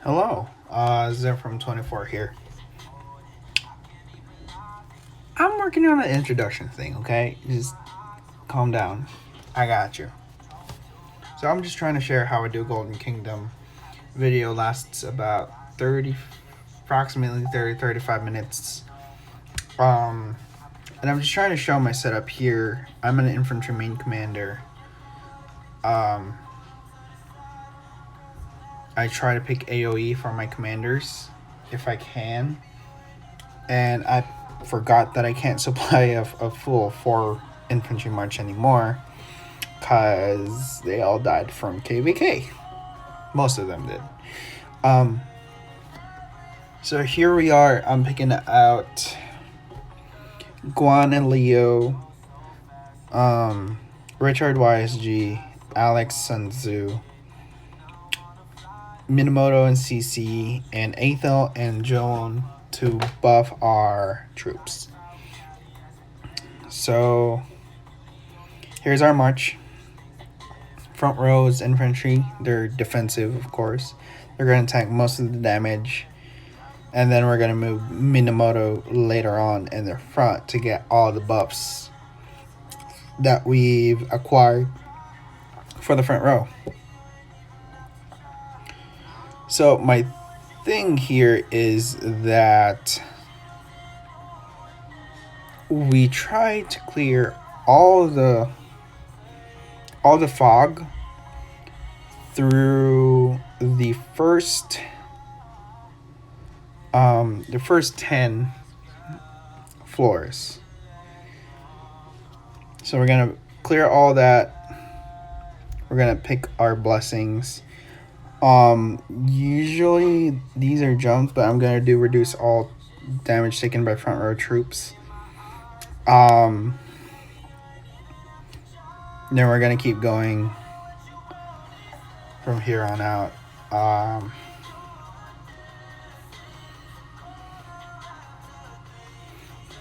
Hello, Zim from 24 here. I'm working on an introduction thing, okay? Just calm down. I got you. So I'm just trying to share how I do Golden Kingdom. Video lasts about approximately 35 minutes. And I'm just trying to show my setup here. I'm an infantry main commander. I try to pick AoE for my commanders if I can. And I forgot that I can't supply a full 4 infantry march anymore because they all died from KVK. Most of them did. So here we are. I'm picking out Guan and Leo, Richard YSG, Alex Sunzu, Minamoto and CC, and Aethel and Joan to buff our troops. So here's our march. Front row is infantry. They're defensive, of course. They're going to tank most of the damage. And then we're going to move Minamoto later on in the front to get all the buffs that we've acquired for the front row. So my thing here is that we try to clear all the fog through the first 10 floors. So we're gonna clear all that. We're gonna pick our blessings. Usually these are jumps, but I'm gonna do reduce all damage taken by front row troops. Then we're gonna keep going from here on out.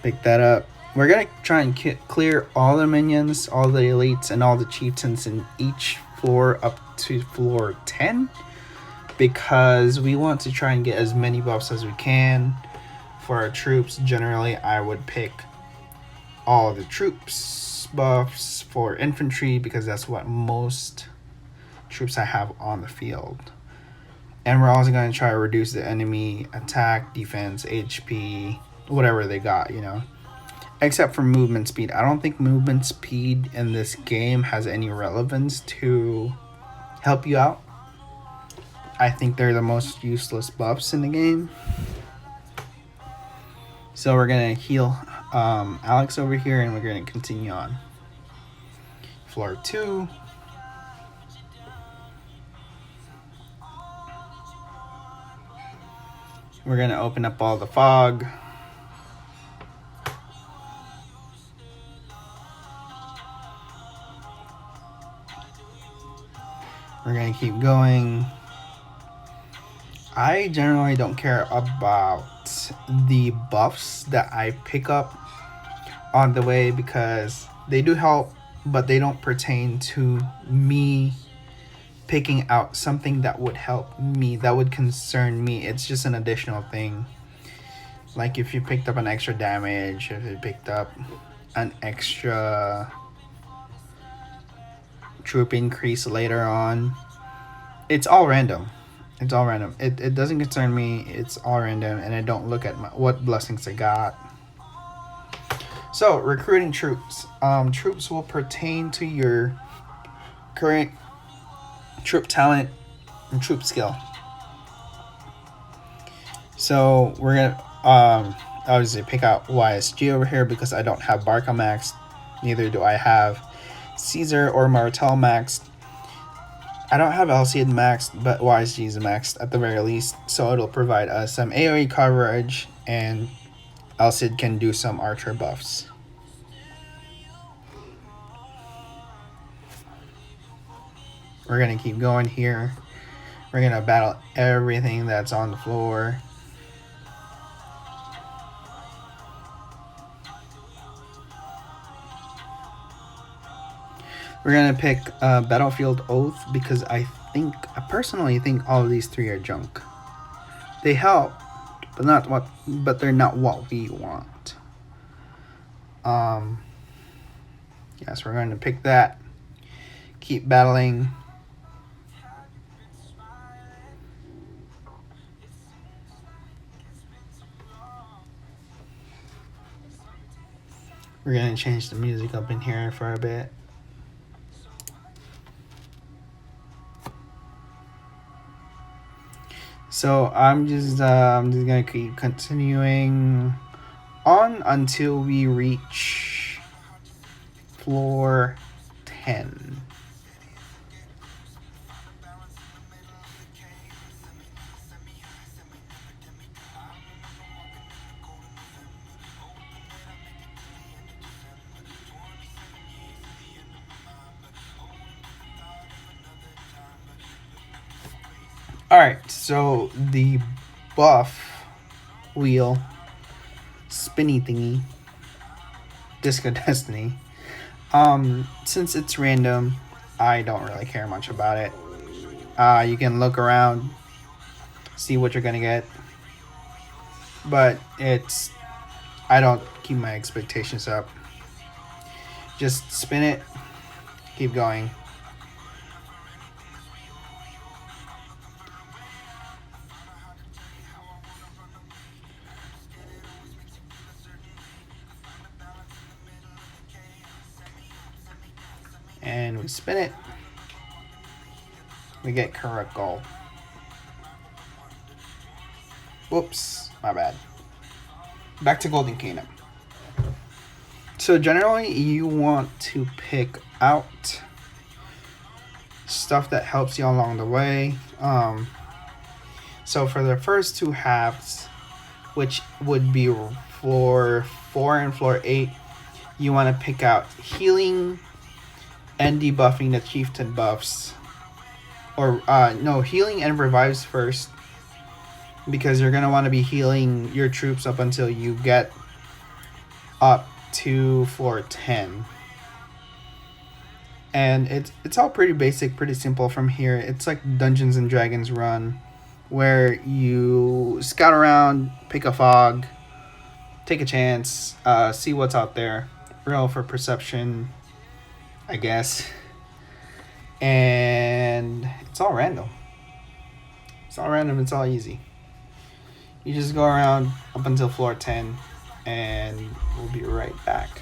Pick that up. We're gonna try and clear all the minions, all the elites, and all the chieftains in each floor up to floor 10, because we want to try and get as many buffs as we can for our troops. Generally, I would pick all the troops buffs for infantry because that's what most troops I have on the field. And we're also going to try to reduce the enemy attack, defense, HP, whatever they got, except for movement speed. I don't think movement speed in this game has any relevance to help you out. I think they're the most useless buffs in the game. So we're going to heal Alex over here, and we're going to continue on. Floor 2. We're going to open up all the fog. We're going to keep going. I generally don't care about the buffs that I pick up on the way because they do help, but they don't pertain to me picking out something that would help me, that would concern me. It's just an additional thing. Like if you picked up an extra damage, if you picked up an extra troop increase later on, it's all random. It's all random. It doesn't concern me. It's all random, and I don't look at what blessings I got. So recruiting troops. Troops will pertain to your current troop talent and troop skill. So we're gonna obviously pick out YSG over here because I don't have Barca maxed. Neither do I have Caesar or Martel maxed. I don't have Alcide maxed, but YSG is maxed at the very least, so it'll provide us some AoE coverage, and Alcide can do some archer buffs. We're going to keep going here. We're going to battle everything that's on the floor. We're going to pick Battlefield Oath because I personally think all of these 3 are junk. They help, but they're not what we want. Yes, we're going to pick that. Keep battling. We're going to change the music up in here for a bit. So I'm just gonna keep continuing on until we reach floor 10. Alright, so the buff wheel spinny thingy, Disco Destiny, since it's random, I don't really care much about it. You can look around, see what you're gonna get, but I don't keep my expectations up. Just spin it, keep going. And we spin it. We get correct gold. Whoops, my bad. Back to Golden Kingdom. So generally you want to pick out stuff that helps you along the way. So for the first two halves, which would be floor 4 and floor 8, you want to pick out healing and debuffing the chieftain buffs. Or no, healing and revives first, because you're going to want to be healing your troops up until you get up to floor 10. And it's all pretty basic, pretty simple from here. It's like Dungeons and Dragons run, where you scout around, pick a fog, take a chance, see what's out there, roll for perception, I guess. And it's all random. It's all easy. You just go around up until floor 10, and we'll be right back.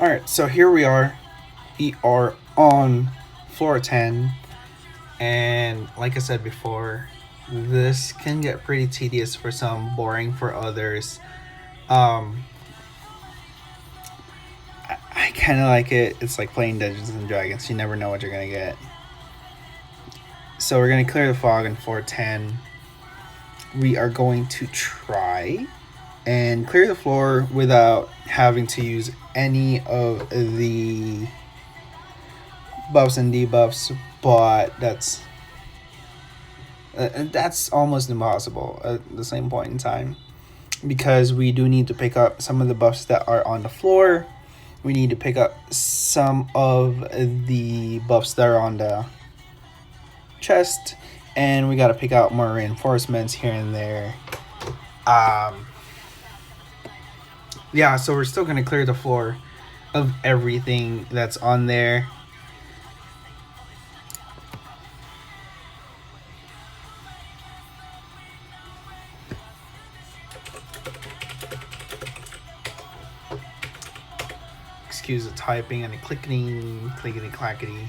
Alright, so here we are. We are on floor 10. And like I said before, this can get pretty tedious for some, boring for others. I kind of like it. It's like playing Dungeons and Dragons. You never know what you're going to get. So we're going to clear the fog on floor 10. We are going to try and clear the floor without having to use any of the buffs and debuffs, but that's almost impossible at the same point in time, because we do need to pick up some of the buffs that are on the floor. We need to pick up some of the buffs that are on the chest, and we got to pick out more reinforcements here and there. Yeah, so we're still going to clear the floor of everything that's on there. Excuse the typing and the clickety clackety.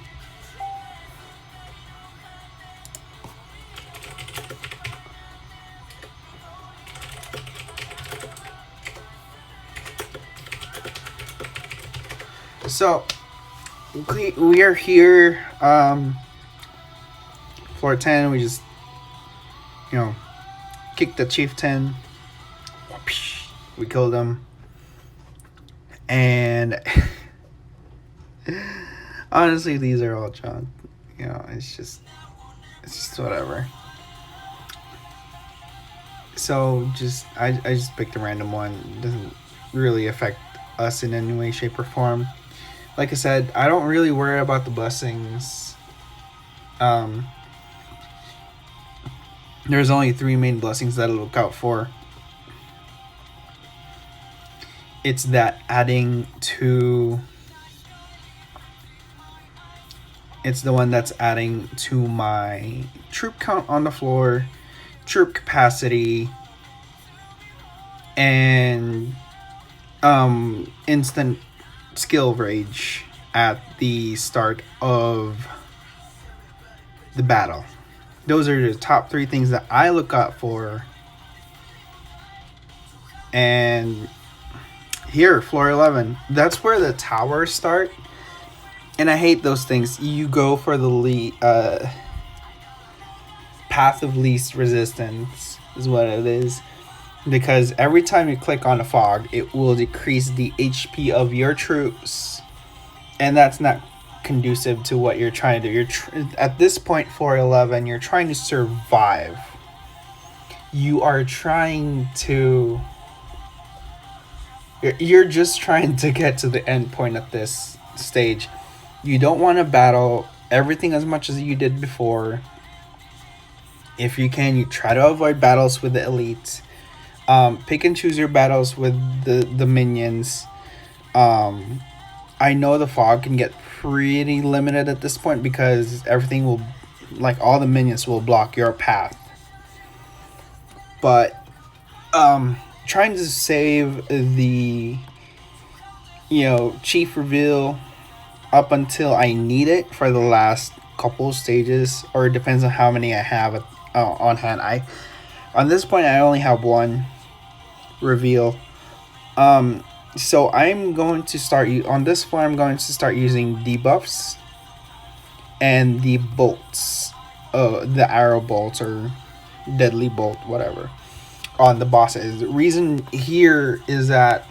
So we are here, floor 10. We just, kicked the chieftain. We killed him. And honestly, these are all junk. It's just whatever. So I just picked a random one. It doesn't really affect us in any way, shape, or form. Like I said, I don't really worry about the blessings. There's only 3 main blessings that I look out for. It's that it's the one that's adding to my troop count on the floor, troop capacity, and instant skill rage at the start of the battle. Those are the top 3 things that I look out for. And here, floor 11, that's where the towers start. And I hate those things. You go for the path of least resistance is what it is. Because every time you click on a fog, it will decrease the HP of your troops. And that's not conducive to what you're trying to do. At this point, floor 11, you're trying to survive. You are trying to... You're just trying to get to the end point at this stage. You don't want to battle everything as much as you did before. If you can, you try to avoid battles with the elites. Pick and choose your battles with the minions. I know the fog can get pretty limited at this point because everything will, like all the minions will block your path. But trying to save the chief reveal up until I need it for the last couple stages, or it depends on how many I have on hand. On this point I only have 1 reveal. So I'm going to start on this floor. I'm going to start using debuffs and the bolts, the arrow bolts or deadly bolt, whatever, on the bosses. The reason here is that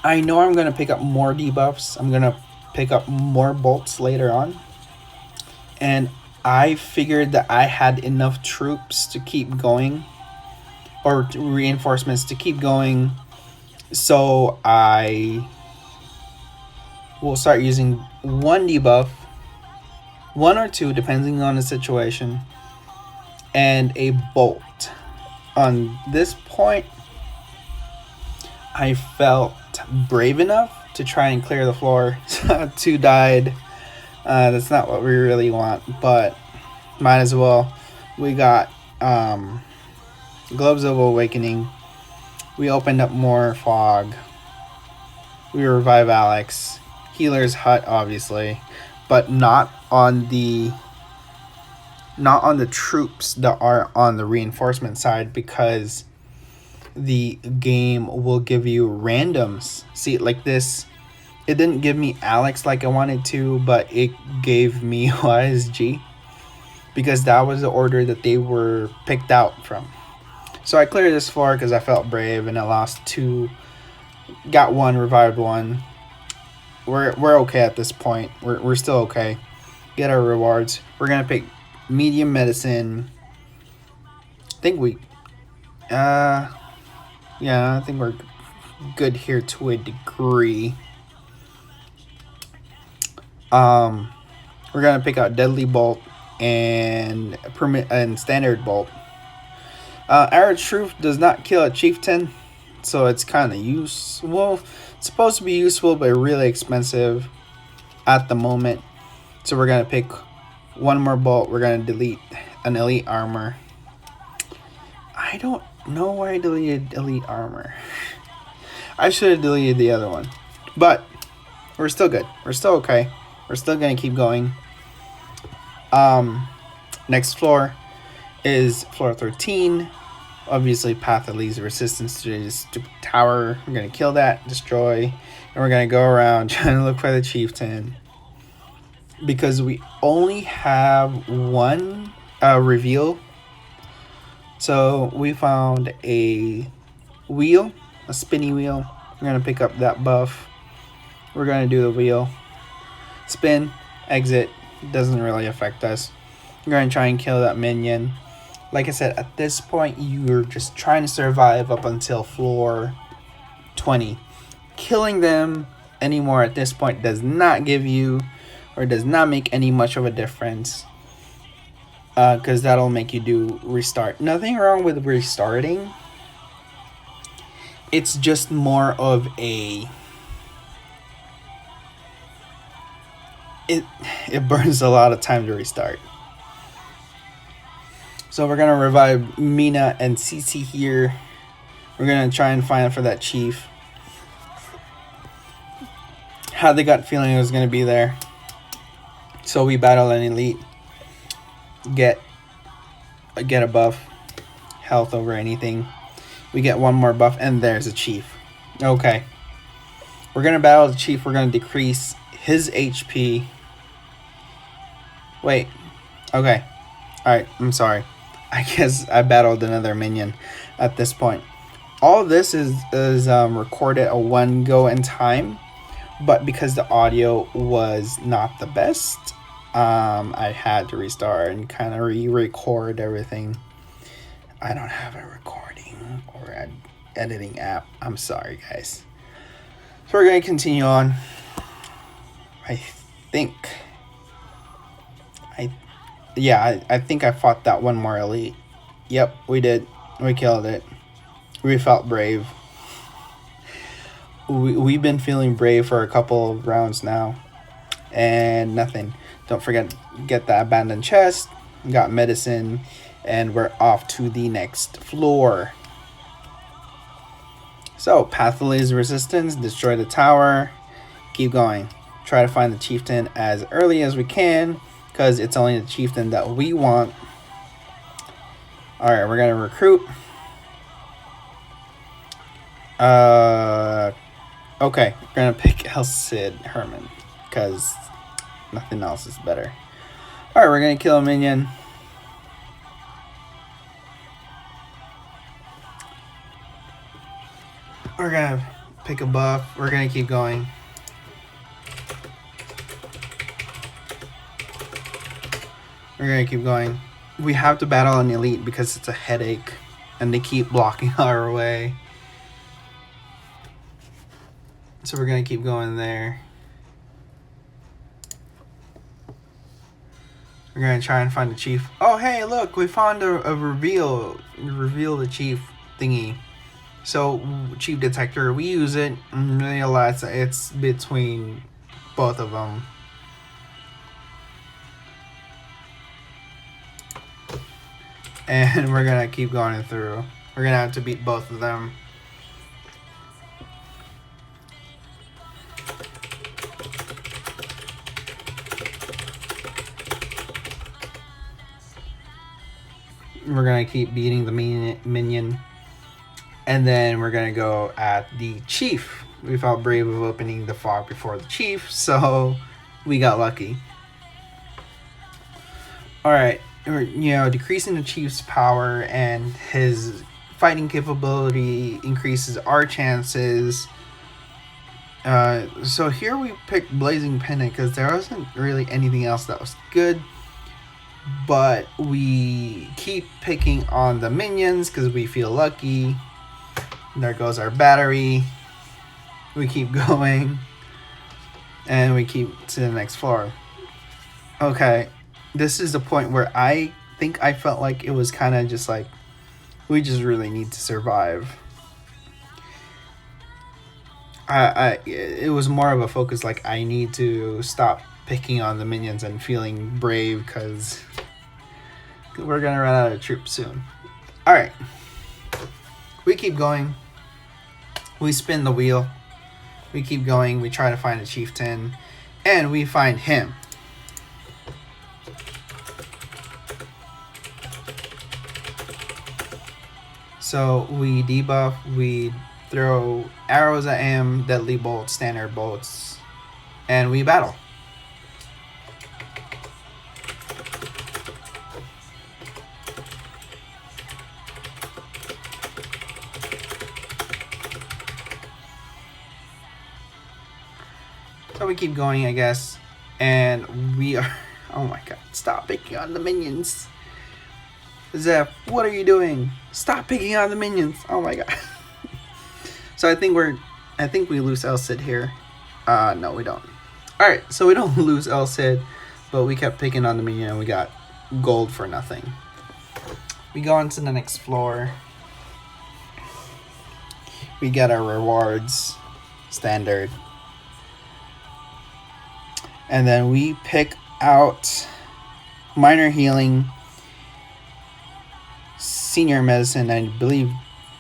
I know I'm going to pick up more debuffs. I'm going to pick up more bolts later on. And I figured that I had enough troops to keep going, or reinforcements to keep going. So I will start using 1 debuff, 1 or 2 depending on the situation, and a bolt. On this point, I felt brave enough to try and clear the floor. 2 died. That's not what we really want, but might as well. We got Gloves of Awakening. We opened up more fog. We revive Alex. Healer's hut, obviously, but not on the troops that are on the reinforcement side, because the game will give you randoms. See, like this, it didn't give me Alex like I wanted to, but it gave me YSG, because that was the order that they were picked out from. So I cleared this floor because I felt brave, and I lost 2, got 1, revived 1. We're okay at this point. We're still okay. Get our rewards. We're gonna pick medium medicine. I think we yeah, I think we're good here to a degree. We're gonna pick out deadly bolt and standard bolt. Arrow truth does not kill a chieftain, so it's kind of useful. It's supposed to be useful, but really expensive at the moment. So we're gonna pick 1 more bolt. We're gonna delete an elite armor. I don't know why I deleted elite armor. I should have deleted the other one, but we're still good. We're still okay. We're still gonna keep going. Next floor is floor 13. Obviously, path that leads resistance to this stupid tower. We're gonna kill that, destroy, and we're gonna go around trying to look for the chieftain, because we only have 1 reveal. So we found a wheel, a spinny wheel. We're gonna pick up that buff. We're gonna do the wheel, spin, exit. Doesn't really affect us. We're gonna try and kill that minion. Like I said, at this point, you're just trying to survive up until floor 20. Killing them anymore at this point does not give you, or does not make any much of a difference, because that'll make you do restart. Nothing wrong with restarting. It's just more of a... It burns a lot of time to restart. So we're gonna revive Mina and CC here. We're gonna try and find for that chief. Had the gut feeling it was gonna be there. So we battle an elite. Get a buff. Health over anything. We get 1 more buff, and there's a chief. Okay. We're gonna battle the chief. We're gonna decrease his HP. Wait. Okay. Alright, I'm sorry. I guess I battled another minion at this point. All this is recorded a 1 go in time, but because the audio was not the best, I had to restart and kind of re-record everything. I don't have a recording or an editing app. I'm sorry, guys. So we're going to continue on. I think I fought that 1 more elite. Yep, we did. We killed it. We felt brave. We've been feeling brave for a couple of rounds now. And nothing. Don't forget, get the abandoned chest. Got medicine. And we're off to the next floor. So, path that leads resistance. Destroy the tower. Keep going. Try to find the chieftain as early as we can, because it's only the chieftain that we want. Alright, we're going to recruit. Okay, we're going to pick El Cid Herman, because nothing else is better. Alright, we're going to kill a minion. We're going to pick a buff. We're going to keep going. We're gonna keep going. We have to battle an elite because it's a headache and they keep blocking our way. So we're gonna keep going there. We're gonna try and find the chief. Oh hey, look, we found a reveal. Reveal the chief thingy. So chief detector, we use it and realize that it's between both of them. And we're gonna keep going through. We're gonna have to beat both of them. We're gonna keep beating the minion. And then we're gonna go at the chief. We felt brave of opening the fog before the chief, so we got lucky. Alright, decreasing the chief's power and his fighting capability increases our chances. So here we picked Blazing Pennant because there wasn't really anything else that was good. But we keep picking on the minions because we feel lucky. There goes our battery. We keep going. And we keep to the next floor. Okay. This is the point where I think I felt like it was kind of just like, we just really need to survive. It was more of a focus like I need to stop picking on the minions and feeling brave because we're going to run out of troops soon. Alright. We keep going. We spin the wheel. We keep going. We try to find a chieftain. And we find him. So we debuff. We throw arrows at him. Deadly bolts. Standard bolts. And we battle. So we keep going, I guess, and we are, oh my god, stop picking on the minions. Zeph, what are you doing? Stop picking on the minions. Oh my god. So I think we lose El Cid here. No, we don't. Alright, so we don't lose El Cid, but we kept picking on the minion and we got gold for nothing. We go on to the next floor. We get our rewards, standard. And then we pick out minor healing, senior medicine, and I believe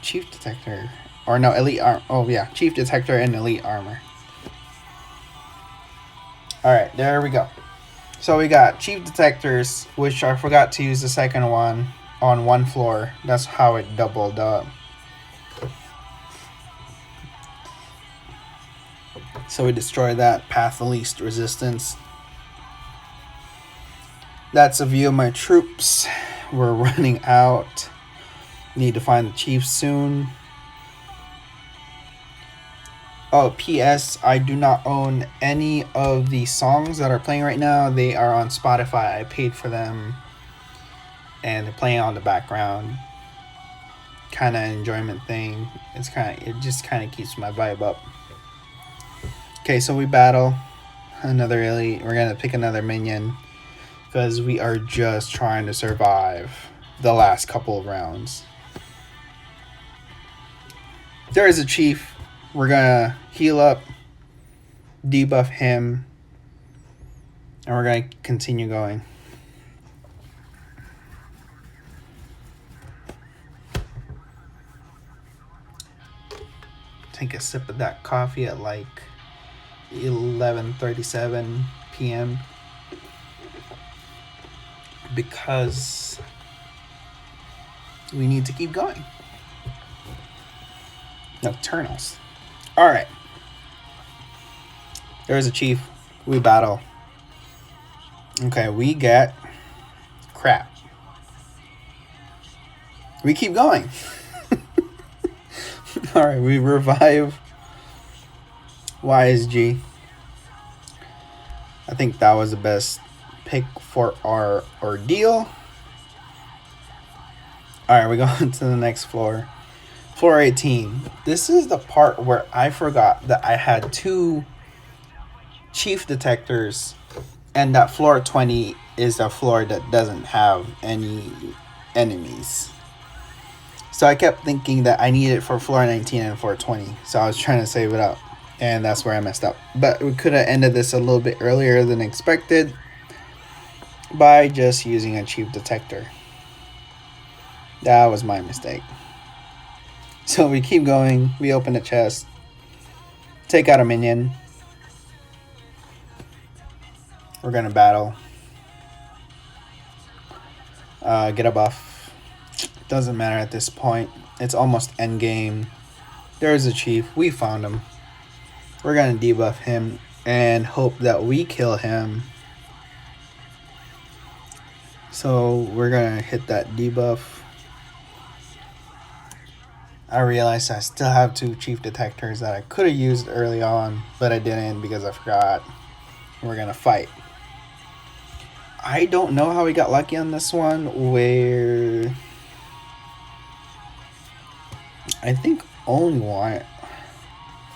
chief detector. Or no, elite armor. Oh yeah, chief detector and elite armor. Alright, there we go. So we got chief detectors, which I forgot to use the second one on one floor. That's how it doubled up. So we destroy that, path of least resistance. That's a view of my troops. We're running out. Need to find the chief soon. Oh, P.S. I do not own any of the songs that are playing right now. They are on Spotify. I paid for them. And they're playing on the background. Kind of enjoyment thing. It just kind of keeps my vibe up. Okay, so we battle another elite. We're going to pick another minion because we are just trying to survive the last couple of rounds. There is a chief. We're going to heal up, debuff him, and we're going to continue going. Take a sip of that coffee at like 11:37 p.m. because we need to keep going. Nocturnals. Alright. There's a chief. We battle. Okay, we get crap. We keep going. Alright, we revive YSG. I think that was the best pick for our ordeal. Alright, we go on to the next floor. Floor 18. This is the part where I forgot that I had 2 chief detectors, and that floor 20 is a floor that doesn't have any enemies. So I kept thinking that I needed it for floor 19 and floor 20. So I was trying to save it up. And that's where I messed up. But we could have ended this a little bit earlier than expected by just using a chief detector. That was my mistake. So we keep going. We open the chest. Take out a minion. We're going to battle. Get a buff. Doesn't matter at this point. It's almost end game. There's a chief. We found him. We're gonna debuff him and hope that we kill him. So we're gonna hit that debuff. I realized I still have 2 chief detectors that I could have used early on, but I didn't because I forgot. We're gonna fight. I don't know how we got lucky on this one, where I think only one.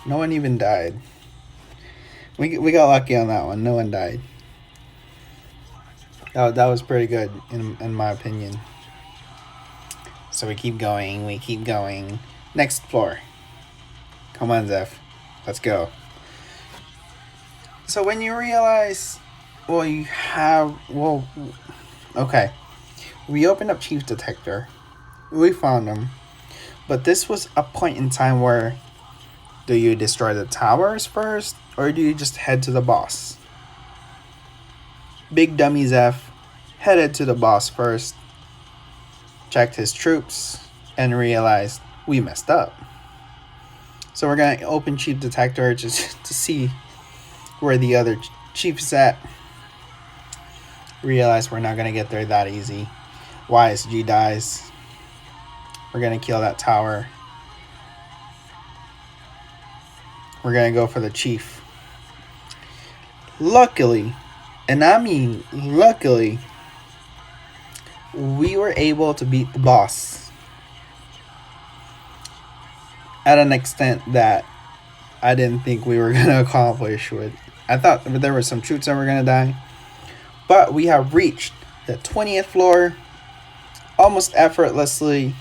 No one even died. We got lucky on that one. No one died. That was pretty good in my opinion. So we keep going. We keep going. Next floor. Come on, Zeph. Let's go. So when you realize, well, you have, well, okay. We opened up Chief Detector. We found him. But this was a point in time where, do you destroy the towers first, or do you just head to the boss? Big dummy Zeph headed to the boss first, checked his troops, and realized we messed up. So we're going to open Chief Detector just to see where the other chief is at. Realize we're not going to get there that easy. YSG dies. We're going to kill that tower. We're going to go for the chief. Luckily, and I mean luckily, we were able to beat the boss at an extent that I didn't think we were going to accomplish with. I thought there were some troops that were going to die. But we have reached the 20th floor almost effortlessly.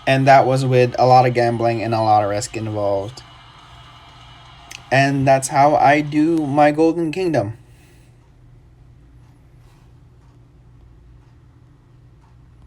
And that was with a lot of gambling and a lot of risk involved. And that's how I do my Golden Kingdom.